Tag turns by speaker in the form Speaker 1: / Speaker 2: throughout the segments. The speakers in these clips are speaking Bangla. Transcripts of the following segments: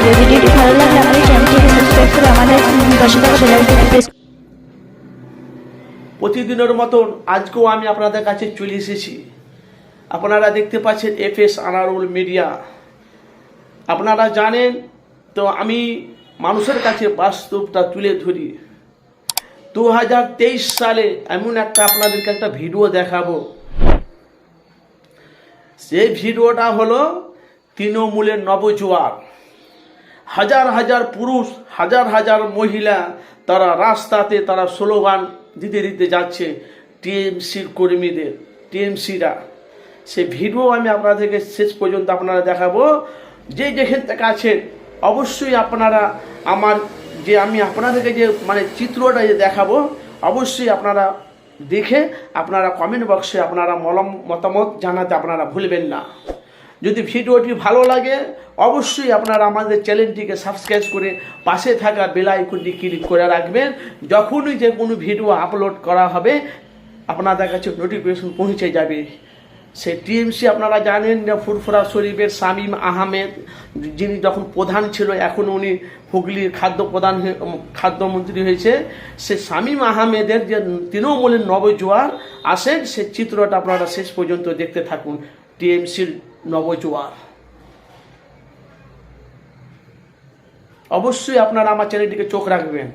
Speaker 1: ভিডিওটি ভালো লাগলে আমাদের চ্যানেলটিকে সাবস্ক্রাইব করে আমাদের পাশে থাকা বেল আইকনটি প্রেস।
Speaker 2: প্রতিদিনের মতন আজকেও আমি আপনাদের কাছে চলে এসেছি। আপনারা দেখতে পাচ্ছেন এফএস আনারুল মিডিয়া। আপনারা জানেন তো আমি মানুষের কাছে বাস্তবটা তুলে ধরি। 2023 সালে এমন আপনাদেরকে একটা ভিডিও দেখাবো। সেই ভিডিওটা হলো তৃণমূলের নবজোয়ার। হাজার হাজার পুরুষ, হাজার হাজার মহিলা তারা রাস্তাতে তারা স্লোগান দিতে দিতে যাচ্ছে টিএমসির কর্মীদের, টিএমসিরা। সে ভিডিও আমি আপনাদেরকে শেষ পর্যন্ত আপনারা দেখাবো। যেখান থেকে আছেন অবশ্যই আপনারা আমি আপনাদেরকে যে চিত্রটা যে দেখাবো অবশ্যই আপনারা দেখে আপনারা কমেন্ট বক্সে আপনারা মতামত জানাতে আপনারা ভুলবেন না। যদি ভিডিওটি ভালো লাগে অবশ্যই আপনারা আমাদের চ্যানেলটিকে সাবস্ক্রাইব করে পাশে থাকা বেল আইকনটি ক্লিক করে রাখবেন। যখনই যে কোনো ভিডিও আপলোড করা হবে আপনাদের কাছে নোটিফিকেশন পৌঁছে যাবে। সে টিএমসি আপনারা জানেন যে ফুরফুরা শরীফের শামীম আহমেদ, যিনি যখন প্রধান ছিল এখন উনি হুগলির খাদ্যমন্ত্রী হয়েছে। সে শামীম আহমেদের যে তৃণমূলের নবজোয়ার আসেন সে চিত্রটা আপনারা শেষ পর্যন্ত দেখতে থাকুন। টিএমসির নবজোয়ার অবশ্যই আপনারা আমার চ্যানেলটিকে চোখ রাখবেন।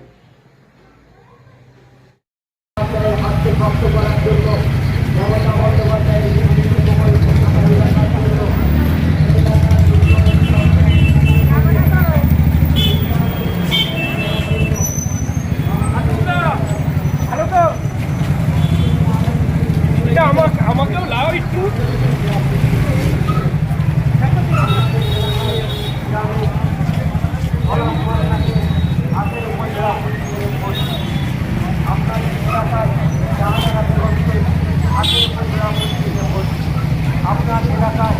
Speaker 3: আমাকেও লাও একটু। আপনার এলাকায়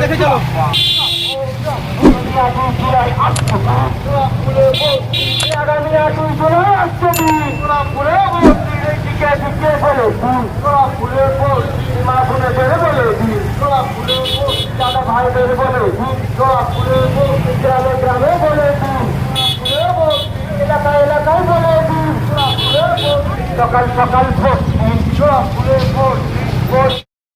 Speaker 3: দেখে চলো ভাইদের বলে গ্রামে গ্রামে বলে এলাকায় এলাকায় বলে সকাল সকাল ভোট, ফুলের ভোট।